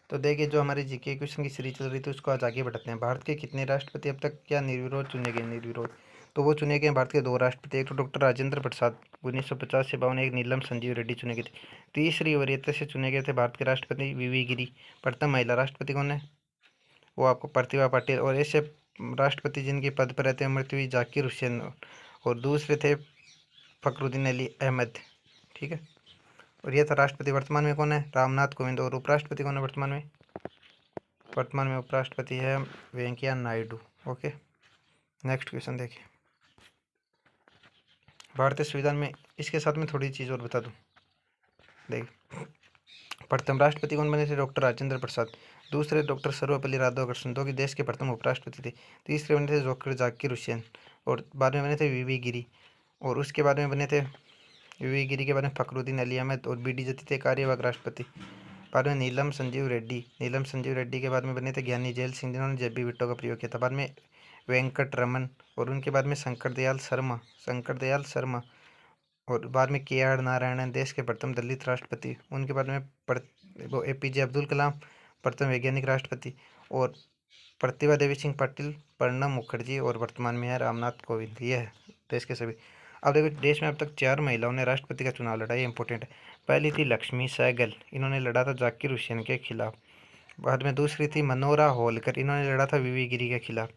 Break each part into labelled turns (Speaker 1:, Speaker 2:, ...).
Speaker 1: तो देखिए, जो हमारी जीके क्वेश्चन की सीरीज चल रही थी उसको आज आगे बढ़ाते हैं। भारत के कितने राष्ट्रपति अब तक क्या निर्विरोध चुने गए? निर्विरोध तो वो चुने गए भारत के 2 राष्ट्रपति, एक तो डॉक्टर राजेंद्र प्रसाद 1950 से 52, एक नीलम संजीव रेड्डी चुने गए थे। तीसरी वरीयता से चुने गए थे भारत के राष्ट्रपति वीवी गिरी। प्रथम महिला राष्ट्रपति कौन है? वो आपको प्रतिभा पाटिल। और ऐसे राष्ट्रपति जिनके पद पर रहते हैं मृत्यु हुई जाकिर हुसैन, और दूसरे थे फखरुद्दीन अली अहमद। ठीक है, और यह था राष्ट्रपति। वर्तमान में कौन है? रामनाथ कोविंद। और उपराष्ट्रपति कौन है वर्तमान में? वर्तमान में उपराष्ट्रपति है Venkaiah Naidu. Okay, next question देखिए। भारतीय संविधान में इसके साथ में थोड़ी चीज़ और बता दूं। देखिए, प्रथम राष्ट्रपति कौन बने थे? डॉक्टर राजेंद्र प्रसाद। दूसरे डॉक्टर सर्वपल्ली राधाकृष्णन, जो कि देश के प्रथम उपराष्ट्रपति थे। तीसरे बने थे डॉक्टर जाकिर हुसैन, और बाद में बने थे वीवी गिरी। और उसके बाद में बने थे वीवी गिरी के बाद में फखरुद्दीन अली अहमद और बीडी जत्ती थे कार्यवाहक राष्ट्रपति। बाद में नीलम संजीव रेड्डी। नीलम संजीव रेड्डी के बाद में बने थे ज्ञानी जैल सिंह, जिन्होंने जेबी बिट्टो का प्रयोग किया था। बाद में वेंकट रमन, और उनके बाद में शंकर दयाल शर्मा, और बाद में के आर नारायणन, देश के प्रथम दलित राष्ट्रपति। उनके बाद में वो एपीजे अब्दुल कलाम, प्रथम वैज्ञानिक राष्ट्रपति। और प्रतिभा देवी सिंह पाटिल, प्रणब मुखर्जी, और वर्तमान में है रामनाथ कोविंद। ये है देश के सभी। अब देखो, देश में अब तक 4 महिलाओं ने राष्ट्रपति का चुनाव लड़ा, ये इंपॉर्टेंट है। पहली थी लक्ष्मी सहगल, इन्होंने लड़ा था जाकिर हुसैन के खिलाफ। बाद में दूसरी थी मनोहरा होलकर, इन्होंने लड़ा था वीवी गिरी के खिलाफ।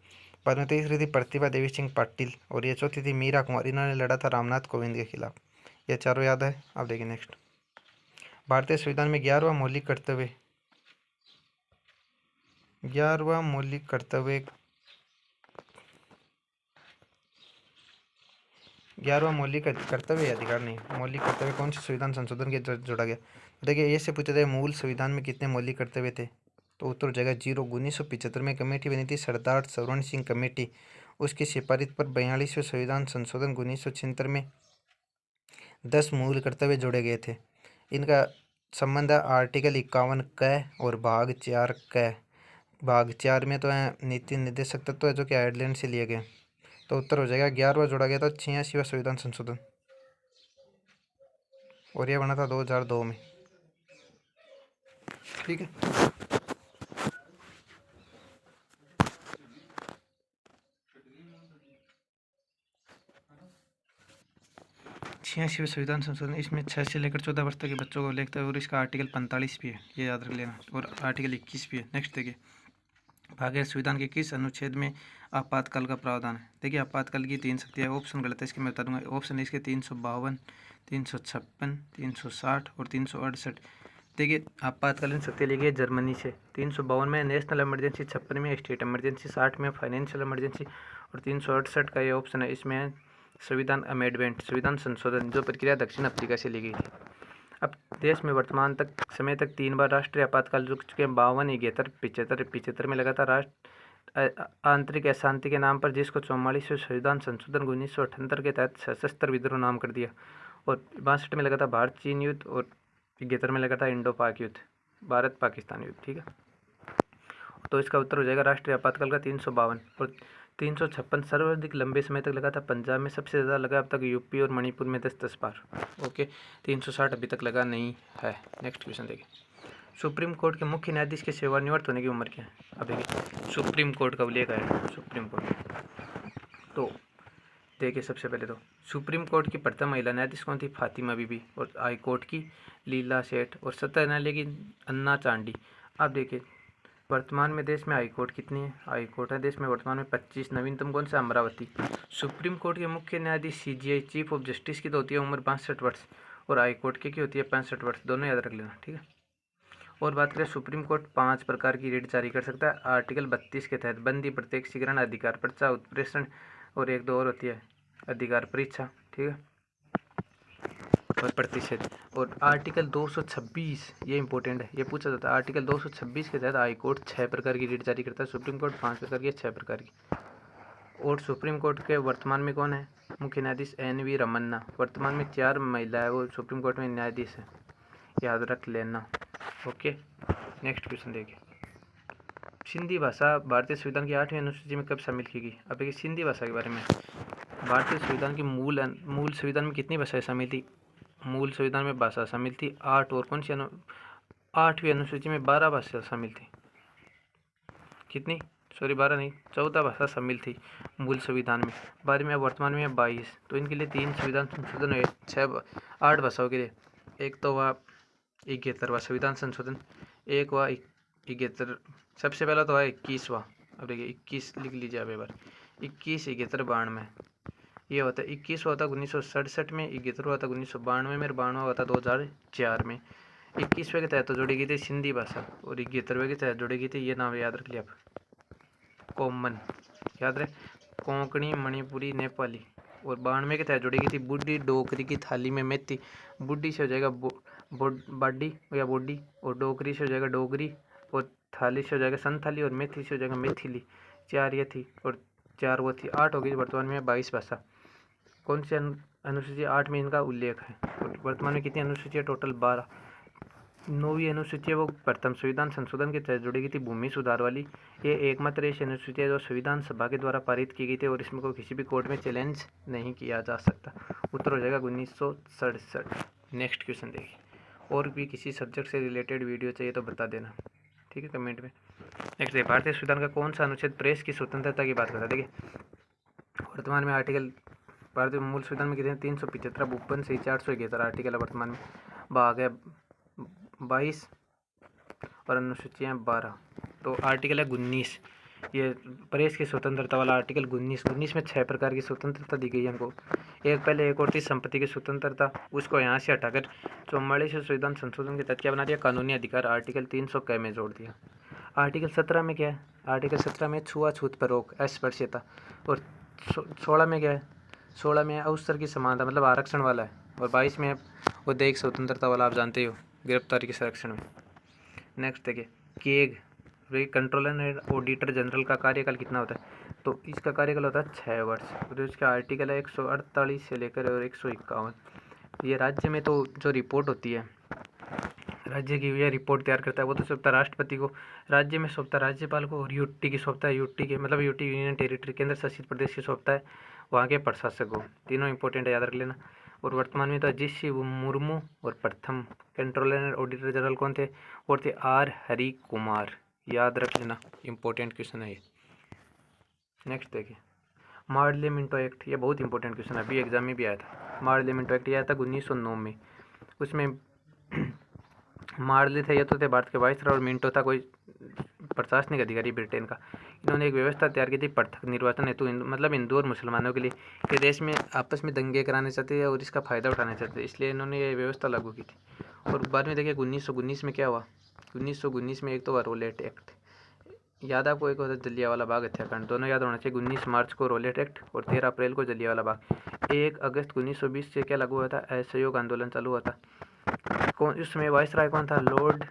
Speaker 1: बाद में तीसरी थी प्रतिभा देवी सिंह पाटिल, और ये चौथी थी मीरा कुमार, इन्होंने लड़ा था रामनाथ कोविंद के खिलाफ। ये चारों याद है। अब देखिए नेक्स्ट। भारतीय संविधान में 11वां मौलिक कर्तव्य 11वां मौलिक कर्तव्य 11वां मौलिक कर्तव्य या अधिकार नहीं, मौलिक कर्तव्य कौन से संविधान संशोधन के जोड़ा गया? तो देखिए, ये से पूछा जाए मूल संविधान में कितने मौलिक कर्तव्य थे, तो उत्तर हो जाएगा 0। 1975 में कमेटी बनी थी सरदार सवर्ण सिंह कमेटी, उसकी सिफारिश पर 42वें संविधान संशोधन 1976 में 10 मूल कर्तव्य जोड़े गए थे। इनका संबंध है आर्टिकल 51 क और भाग 4 क। भाग 4 में तो है नीति निर्देशक तत्व है, जो कि आयरलैंड से लिए गए। तो उत्तर हो जाएगा 11वां जोड़ा गया था 86वां संविधान संशोधन, और यह बना था 2002 में। ठीक है, 86वें संविधान संशोधन, इसमें 6 से लेकर 14 वर्ष तक के बच्चों को लेकर, और इसका आर्टिकल 45 भी है, ये याद रख लेना, और आर्टिकल 21 भी है। नेक्स्ट देखिए, भारतीय संविधान के किस अनुच्छेद में आपातकाल का प्रावधान है? देखिए, आपातकाल की 3 शक्तियाँ। ऑप्शन गलत है, इसके मैं बता दूंगा। ऑप्शन है इसके 352, 356, 360 और 368। देखिए, आपातकालीन शक्ति ली गई जर्मनी से। 352 में नेशनल इमरजेंसी, 56 में स्टेट इमरजेंसी, 60 में फाइनेंशियल इमरजेंसी, और 368 का ये ऑप्शन है, इसमें है संविधान अमेंडमेंट, संविधान संशोधन, जो प्रक्रिया दक्षिण अफ्रीका से ली गई थी। अब देश में वर्तमान तक समय तक 3 बार राष्ट्रीय आपातकाल रुक चुके हैं। 52, 71, 75। 75 में लगातार राष्ट्र आंतरिक अशांति के नाम पर, जिसको 44वें संविधान संशोधन 1978 के तहत सशस्त्र विद्रोह नाम कर दिया। और 62 में लगा था भारत चीन युद्ध, और 71 में लगा था इंडो पाक युद्ध, भारत पाकिस्तान युद्ध। ठीक है, तो इसका उत्तर हो जाएगा राष्ट्रीय आपातकाल का 352। और 356 सर्वाधिक लंबे समय तक लगा था पंजाब में, सबसे ज़्यादा लगा अब तक यूपी और मणिपुर में 10 बार। ओके, 360 अभी तक लगा नहीं है। नेक्स्ट क्वेश्चन देखिए, सुप्रीम कोर्ट के मुख्य न्यायाधीश के सेवानिवृत्त होने की उम्र क्या है? अब देखिए, सुप्रीम कोर्ट कब लेगा है सुप्रीम कोर्ट। तो देखिए, सबसे पहले तो सुप्रीम कोर्ट की प्रथम महिला न्यायाधीश कौन थी? फातिमा बीबी। और हाई कोर्ट की लीला सेठ, और सत्ता न्यायालय की अन्ना चांडी। अब देखिए, वर्तमान में देश में हाई कोर्ट कितनी है? हाई कोर्ट है देश में वर्तमान में 25। नवीनतम कौन सा? अमरावती। सुप्रीम कोर्ट के मुख्य न्यायाधीश सीजीआई चीफ ऑफ जस्टिस की तो होती है उम्र 62 वर्ष, और हाई कोर्ट की होती है 65 वर्ष। दोनों याद रख लेना। ठीक है, और बात करें, सुप्रीम कोर्ट 5 प्रकार की रिट जारी कर सकता है आर्टिकल 32 के तहत। बंदी, प्रत्यक्षीकरण, अधिकार पर्चा, उत्प्रेषण, और एक दो और होती है अधिकार परीक्षा। ठीक है, और प्रतिषेध। और आर्टिकल 226, ये इंपॉर्टेंट है, ये पूछा जाता है। आर्टिकल 226 के तहत हाई कोर्ट 6 प्रकार की रिट जारी करता है, सुप्रीम कोर्ट 5 प्रकार की, 6 प्रकार की। और सुप्रीम कोर्ट के वर्तमान में कौन है मुख्य न्यायाधीश? NV रमन्ना। वर्तमान में 4 महिला है वो सुप्रीम कोर्ट में न्यायाधीश है, याद रख लेना। ओके, नेक्स्ट क्वेश्चन देखिए, सिंधी भाषा भारतीय संविधान की 8वीं अनुसूची में कब शामिल की गई? अब देखिए, सिंधी भाषा के बारे में, भारतीय संविधान की मूल संविधान में कितनी भाषाएं शामिल थी? मूल संविधान में भाषा शामिल थी 8, और कौन सी 8वीं अनुसूची में 12 भाषा शामिल थी। कितनी? सॉरी 12 नहीं, 14 भाषा शामिल थी मूल संविधान में। बाद में अब वर्तमान में 22। तो इनके लिए 3 संविधान संशोधन हुए, 8 भाषाओं के लिए। एक तो हुआ 71वां संविधान संशोधन, एक हुआ 71, सबसे पहला तो हुआ 21वां। अब देखिए 21 लिख लीजिए आप एक बार, 21, 71, 92। ये होता है 21 हुआ था 1967 में, 71 हुआ था 1992 में, और 92 हुआ था 2004 में। 21वें के तहत तो जोड़ी गई थी सिंधी भाषा, और 71वें के तहत जोड़ी गई थी, ये नाम याद रख लिया आप, कॉमन, याद रहे, कोंकणी, मणिपुरी, नेपाली। और 92 के तहत जोड़ी गई थी बुड्ढी, डोगरी की थाली में मेथी। बुड्ढी से हो जाएगा बाडी या बोडी, और डोगरी से हो जाएगा डोगरी, और थाली से हो जाएगा संथाली, और मेथी से हो जाएगा मेथिली। 4 ये थी और 4 वो थी, 8 हो गई। वर्तमान में 22 भाषा। कौन सी अनुसूची? 8 में इनका उल्लेख है। वर्तमान में कितनी अनुसूची है? टोटल 12। 9वीं अनुसूची है वो प्रथम संविधान संशोधन के तहत जोड़ी गई थी, भूमि सुधार वाली। ये एकमात्र ऐसी अनुसूची है जो संविधान सभा के द्वारा पारित की गई थी, और इसमें को किसी भी कोर्ट में चैलेंज नहीं किया जा सकता। उत्तर हो जाएगा 1967। नेक्स्ट क्वेश्चन देखिए। और भी किसी सब्जेक्ट से रिलेटेड वीडियो चाहिए तो बता देना, ठीक है, कमेंट में। नेक्स्ट है, भारतीय संविधान का कौन सा अनुच्छेद प्रेस की स्वतंत्रता की बात करता है? देखिए वर्तमान में आर्टिकल, भारतीय मूल संविधान में कितने? 375, भूपन से 411 आर्टिकल है वर्तमान में। भाग है 22 और अनुसूचियाँ 12। तो आर्टिकल है 19, ये प्रेस की स्वतंत्रता वाला आर्टिकल 19 में 6 प्रकार की स्वतंत्रता दी गई है हमको। एक पहले एक और थी संपत्ति की स्वतंत्रता, उसको यहाँ से हटाकर 44वें संविधान संशोधन के तहत क्या बना दिया? कानूनी अधिकार, आर्टिकल 300 क में जोड़ दिया। आर्टिकल 17 में क्या है? आर्टिकल 17 में छुआछूत पर रोक, अस्पृश्यता। और 16 में क्या है? 16 में अवसर की समानता, मतलब आरक्षण वाला है। और 22 में उद्योग स्वतंत्रता वाला, आप जानते हो, गिरफ्तारी के संरक्षण में। नेक्स्ट देखिए, keg, controller and auditor general का कार्यकाल कितना होता है? तो इसका कार्यकाल होता है 6 वर्ष। और इसका आर्टिकल है 148 से लेकर और 151। ये राज्य में तो जो रिपोर्ट होती है, राज्य की यह रिपोर्ट तैयार करता है, वो तो सौंपता राष्ट्रपति को, राज्य में सौंपता राज्यपाल को, और यूटी की सौंपता है, यूटी के मतलब यूटी यूनियन टेरिटरी, केंद्र शासित प्रदेश की सौंपता है वहाँ के प्रशासक को। तीनों इंपॉर्टेंट है, याद रख लेना। और वर्तमान में तो जी.सी. मुर्मू, और प्रथम कंट्रोलर एंड ऑडिटर जनरल कौन थे? और थे आर हरि कुमार, याद रख लेना, इंपॉर्टेंट क्वेश्चन है ये। नेक्स्ट देखिए, मार्ले मिंटो एक्ट, ये बहुत इंपॉर्टेंट क्वेश्चन है, अभी एग्जाम में भी आया था। मार्ले मिंटो एक्ट आया था 1909 में। उसमें मार्ले थे, ये तो थे भारत के वाइसरॉय, और मिंटो था कोई प्रशासनिक अधिकारी ब्रिटेन का। इन्होंने एक व्यवस्था तैयार की थी पृथक निर्वाचन हेतु, मतलब हिंदू और मुसलमानों के लिए। ये देश में आपस में दंगे कराने चाहते थे और इसका फ़ायदा उठाना चाहते थे, इसलिए इन्होंने ये व्यवस्था लागू की थी। और बाद में देखिए 1919 में क्या हुआ? 1919 में एक तो हुआ रोलेट एक्ट, याद आपको, एक होता है जलियांवाला बाग हत्याकांड, दोनों याद होना चाहिए। 19 मार्च को रोलेट एक्ट और 13 अप्रैल को जलियांवाला बाग। 1 अगस्त 1920 से क्या लागू हुआ था? असहयोग आंदोलन चालू हुआ था। कौन इसमें वाइसराय कौन था? लॉर्ड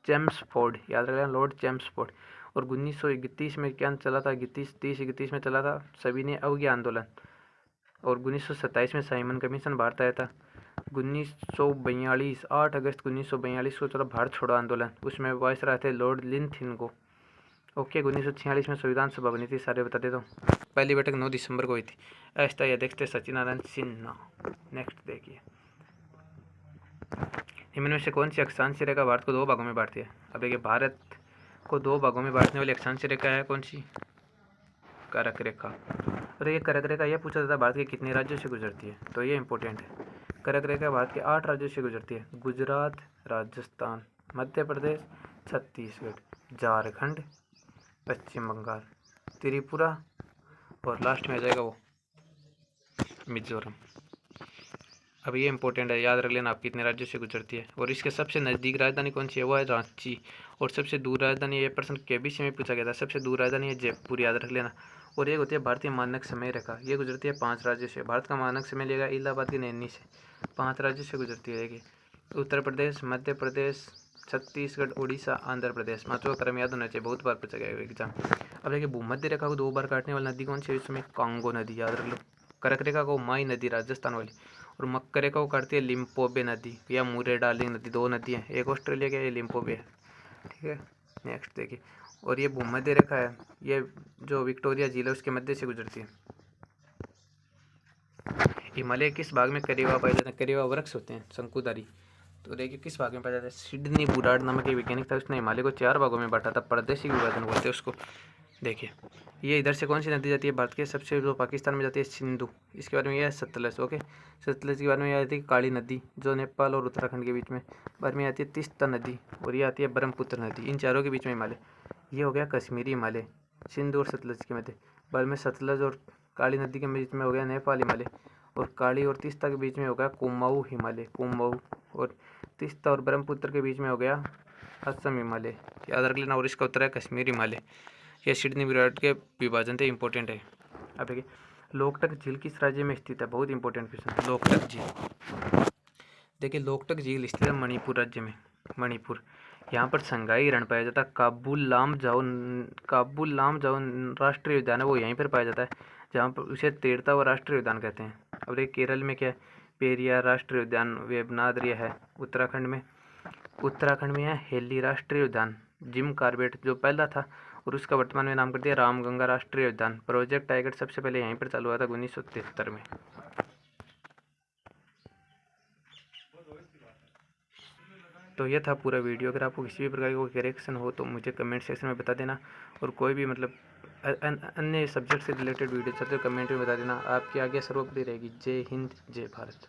Speaker 1: चेम्सफोर्ड, याद रखना, लॉर्ड चेम्सफोर्ड। और 1931 में क्या चला था? 31 में चला था सविनय अवज्ञा आंदोलन। और 1927 में साइमन कमीशन भारत आया था। 1942 8 अगस्त 1942 को चला भारत छोड़ो आंदोलन, उसमें वाइसराय थे लॉर्ड लिंथिन। ओके, 1946 में संविधान सभा बनी थी, सारे बता देता हूँ। पहली बैठक 9 दिसंबर को हुई थी। अस्थायी अध्यक्ष थे सत्यनारायण सिन्हा। नेक्स्ट देखिए, निम्न में से कौन सी अक्षांशीय रेखा भारत को 2 भागों में बांटती है? अब देखिए, भारत को 2 भागों में बांटने वाली अक्षांशीय रेखा है कौन सी? करक रेखा। और ये करक रेखा यह पूछा जाता है भारत के कितने राज्यों से गुजरती है, तो ये इंपॉर्टेंट है। करक रेखा भारत के 8 राज्यों से गुजरती है, गुजरात, राजस्थान, मध्य प्रदेश, छत्तीसगढ़, झारखंड, पश्चिम बंगाल, त्रिपुरा, और लास्ट में आ जाएगा वो मिजोरम। अब ये इंपॉर्टेंट है, याद रख लेना आप कितने राज्यों से गुजरती है। और इसके सबसे नज़दीक राजधानी कौन सी है? वो है रांची। और सबसे दूर राजधानी, ये प्रश्न केबीसी में पूछा गया था, सबसे दूर राजधानी है जयपुर, याद रख लेना। और एक होती है भारतीय मानक समय रेखा, ये गुजरती है 5 राज्यों से। भारत का मानक समय लेगा इलाहाबाद की नैनी से, 5 राज्यों से गुजरती है। देखिए, उत्तर प्रदेश, मध्य प्रदेश, छत्तीसगढ़, उड़ीसा, आंध्र प्रदेश। 5वां क्रम याद होना चाहिए, बहुत बार पूछा गया एग्जाम। अब देखिए, भूमध्य रेखा को 2 बार काटने वाली नदी कौन सी है? इसमें कांगो नदी, याद रख लो। कर्क रेखा को माई नदी राजस्थान वाली, और मकर रेखा को काटती है लिम्पोबे नदी या मुरे डार्लिंग नदी, 2 नदी हैं, एक ऑस्ट्रेलिया की, ये लिम्पोबे है, ठीक है। नेक्स्ट देखिए, और ये भूमध्य रेखा है, ये जो विक्टोरिया झील है उसके मध्य से गुजरती है। हिमालय किस भाग में करेवा पाए जाते हैं? करेवा वृक्ष होते हैं शंकुधारी, तो देखिए किस भाग में पाया जाता है। सिडनी बुराड नामक एक वैज्ञानिक था, उसने हिमालय को 4 भागों में बांटा था, प्रादेशिक विभाजन बोलते हैं उसको। देखिए ये इधर से कौन सी नदी जाती है भारत के सबसे, जो पाकिस्तान में जाती है, सिंधु। इसके बारे में यह है सतलज। ओके, सतलज के बारे में यह आती है काली नदी, जो नेपाल और उत्तराखंड के बीच में। बारे में आती है तीस्ता नदी, और ये आती है ब्रह्मपुत्र नदी। इन चारों के बीच में हिमालय। ये हो गया कश्मीरी हिमालय, सिंधु और सतलज के मध्य। बाद में सतलज और काली नदी के बीच में हो गया नेपाल हिमालय, और काली और तीस्ता के बीच में हो गया कुमाऊँ हिमालय, कुमाऊँ। और तीस्ता और ब्रह्मपुत्र के बीच में हो गया असम हिमालय, याद रख लेना। और इसका उत्तर है कश्मीर हिमालय। यह सिडनी विराट के विभाजन थे, इंपॉर्टेंट है। अब देखिए लोकटक झील किस राज्य में स्थित है, बहुत इंपॉर्टेंट क्वेश्चन। लोकटक झील, देखिए लोकटक झील स्थित है मणिपुर राज्य में, मणिपुर। यहाँ पर संगाई हिरण पाया जाता है। काबुल लामजाओ राष्ट्रीय उद्यान है, वो यहीं पर पाया जाता है, जहाँ पर उसे तेरता हुआ राष्ट्रीय उद्यान कहते हैं। अब देखिए केरल में क्या है, पेरियार राष्ट्रीय उद्यान वेबनाद्री है। उत्तराखंड में है हेली राष्ट्रीय उद्यान, जिम कार्बेट जो पहला था, और उसका वर्तमान में नाम कर दिया रामगंगा राष्ट्रीय उद्यान। प्रोजेक्ट टाइगर सबसे पहले यहीं पर चालू हुआ था 1973 में। तो ये था पूरा वीडियो। अगर आपको किसी भी प्रकार का कोई करेक्शन हो तो मुझे कमेंट सेक्शन में बता देना, और कोई भी मतलब अन्य सब्जेक्ट से रिलेटेड वीडियो चाहते हो कमेंट में बता देना। आपकी आगे सर्वोपरि रहेगी। जय हिंद, जय भारत।